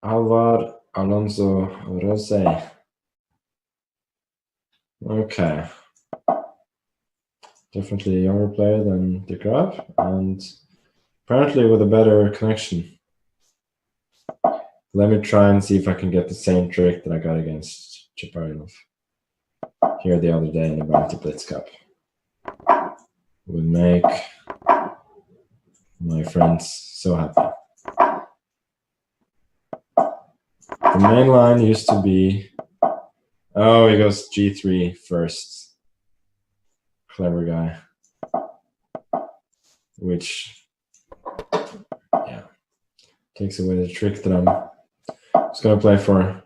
Alvar Alonso Rose. Okay. Definitely a younger player than De Graaf, and apparently with a better connection. Let me try and see if I can get the same trick that I got against Chaparinov here the other day in the Bounty Blitz Cup. Would make my friends so happy. The main line used to be, oh, he goes G3 first. Clever guy. Which, yeah, takes away the trick that I'm just going to play for.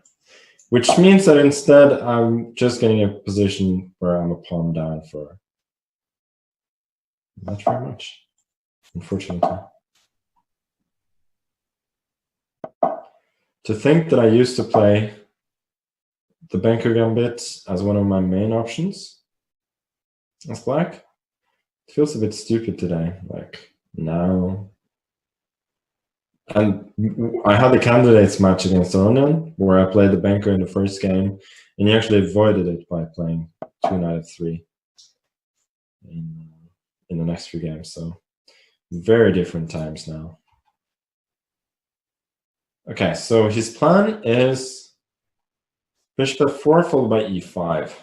Which means that instead I'm just getting a position where I'm a pawn down for not very much, unfortunately. To think that I used to play the Banker Gambit as one of my main options as black, it feels a bit stupid today, like now. And I had the candidates match against Onion, where I played the Banker in the first game, and he actually avoided it by playing 2 knight f3 in the next few games. So very different times now. Okay, so his plan is bishop f4 followed by e5.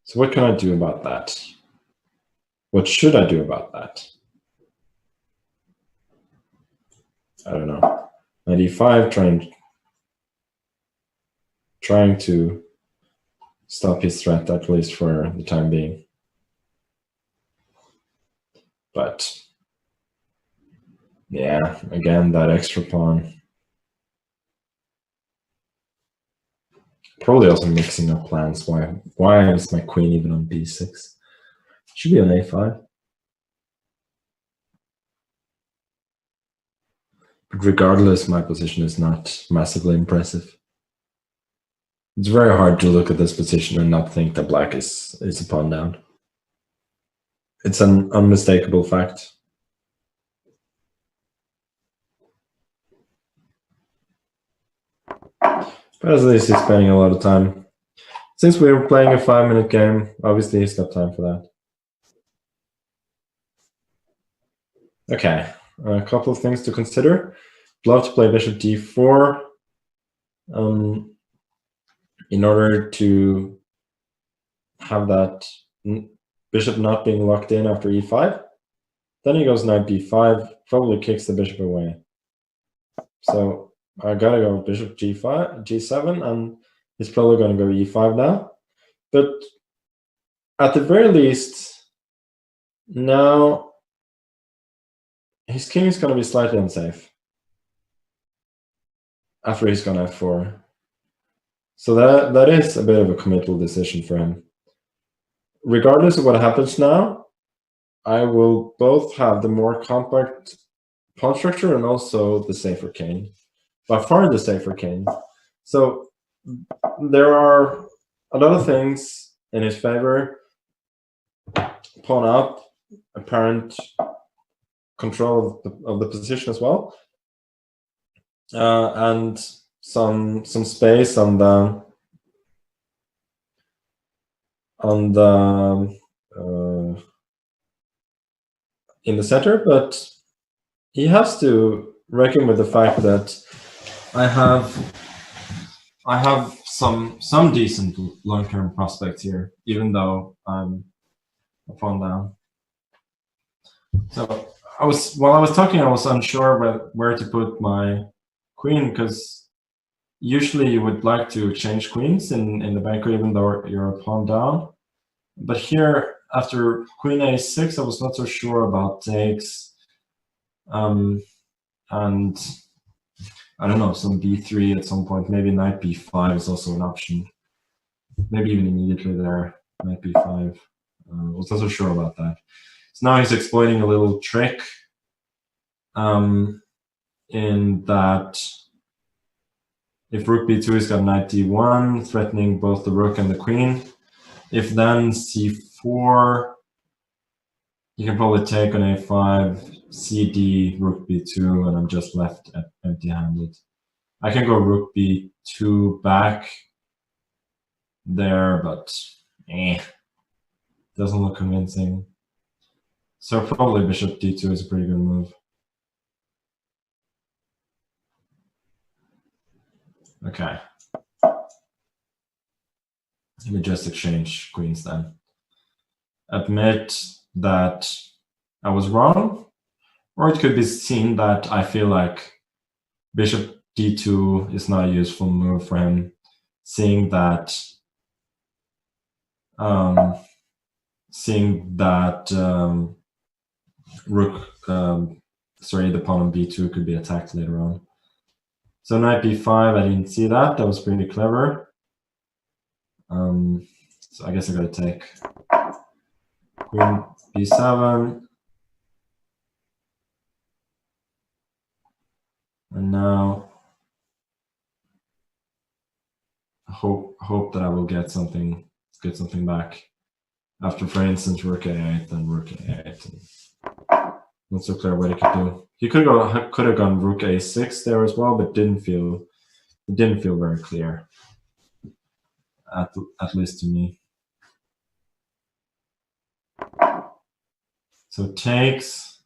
So what can I do about that? What should I do about that? I don't know. Knight e5, trying to stop his threat, at least for the time being. But yeah, again, that extra pawn. Probably also mixing up plans. Why is my queen even on b6? Should be on a5. But regardless, my position is not massively impressive. It's very hard to look at this position and not think that black is a pawn down. It's an unmistakable fact. But at least he's spending a lot of time. Since we were playing a 5-minute game, obviously he's got time for that. Okay, a couple of things to consider. Love to play bishop d4 in order to have that bishop not being locked in after e5. Then he goes knight b5, probably kicks the bishop away. So I gotta go bishop g5, g7, and he's probably going to go e5 now. But at the very least, now his king is going to be slightly unsafe after he's gone f4. So that is a bit of a committal decision for him. Regardless of what happens now, I will both have the more compact pawn structure and also the safer king. By far the safer king. So there are a lot of things in his favor. Pawn up, apparent control of the position as well, and some space on the in the center, but he has to reckon with the fact that I have some decent long-term prospects here, even though I'm a pawn down. So while I was talking, I was unsure where to put my queen, because usually you would like to exchange queens in the banker, even though you're a pawn down. But here, after queen a6, I was not so sure about takes, and I don't know, some b3 at some point. Maybe knight b5 is also an option. Maybe even immediately there, knight b5. I was not so sure about that. So now he's exploiting a little trick in that if rook b2, he's got knight d1, threatening both the rook and the queen. If then c4, You can probably take on a5, cd, rook b2, and I'm just left empty-handed. I can go rook b2 back there, but doesn't look convincing. So probably bishop d2 is a pretty good move. Okay. Let me just exchange queens then. Admit that I was wrong, or it could be seen that I feel like bishop d2 is not a useful move for him, seeing that rook, the pawn on b2 could be attacked later on. So knight b5, I didn't see that. That was pretty clever. So I guess I gotta take queen b7. And now hope that I will get something back. After, for instance, rook a8, then rook a8. Not so clear what he could do. He could have gone rook a6 there as well, but it didn't feel very clear. At least to me. So takes.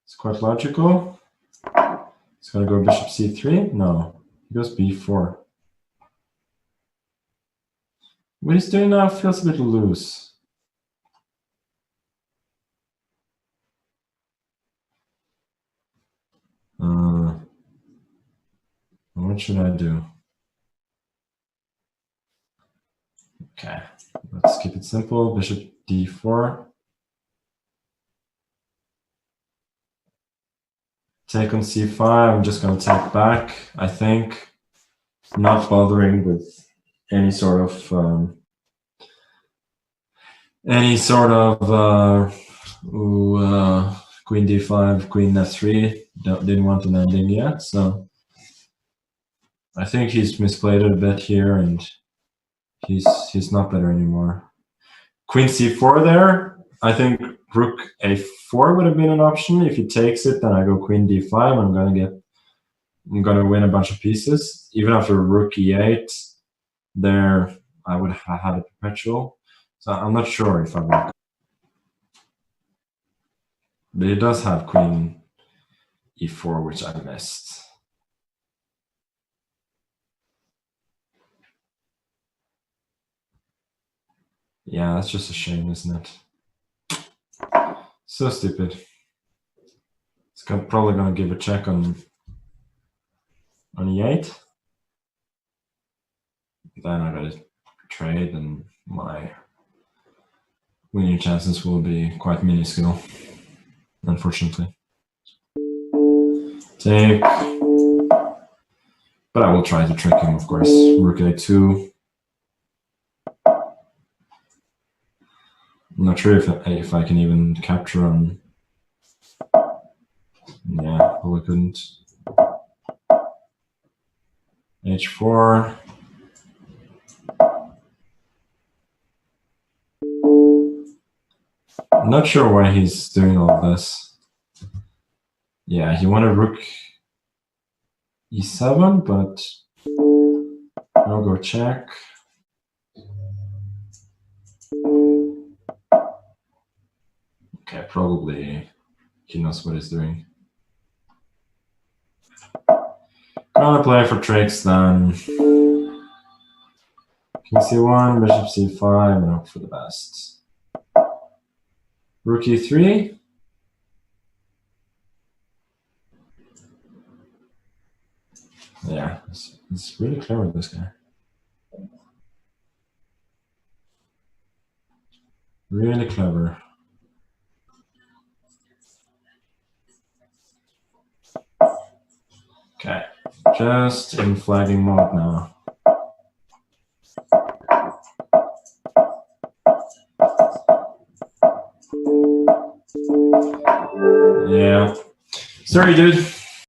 It's quite logical. It's gonna go bishop c3. No, he goes b4. What he's doing now feels a bit loose. What should I do? Okay, let's keep it simple. Bishop d4. Take on c5. I'm just going to take back, I think. Not bothering with any sort of queen d5, queen f3. Didn't want an ending yet, so I think he's misplayed it a bit here, and he's not better anymore. Queen c4 there. I think rook a4 would have been an option. If he takes it, then I go queen d5. I'm gonna win a bunch of pieces. Even after rook e8, there I would have had a perpetual. So I'm not sure if I will. But he does have queen e4, which I missed. Yeah, that's just a shame, isn't it? So stupid. It's probably gonna give a check on e8. Then I gotta trade, and my winning chances will be quite minuscule, unfortunately. Take. But I will try to trick him, of course. Rook a2. I'm not sure if I can even capture on. Yeah, probably couldn't. h4. I'm not sure why he's doing all this. Yeah, he wanted rook e7, but I'll go check. Okay, probably he knows what he's doing. Gonna play for tricks then. King c1, bishop c5, and hope for the best. Rook e3. Yeah, it's really clever, this guy. Really clever. Okay, just in flagging mode now. Yeah. Sorry, dude.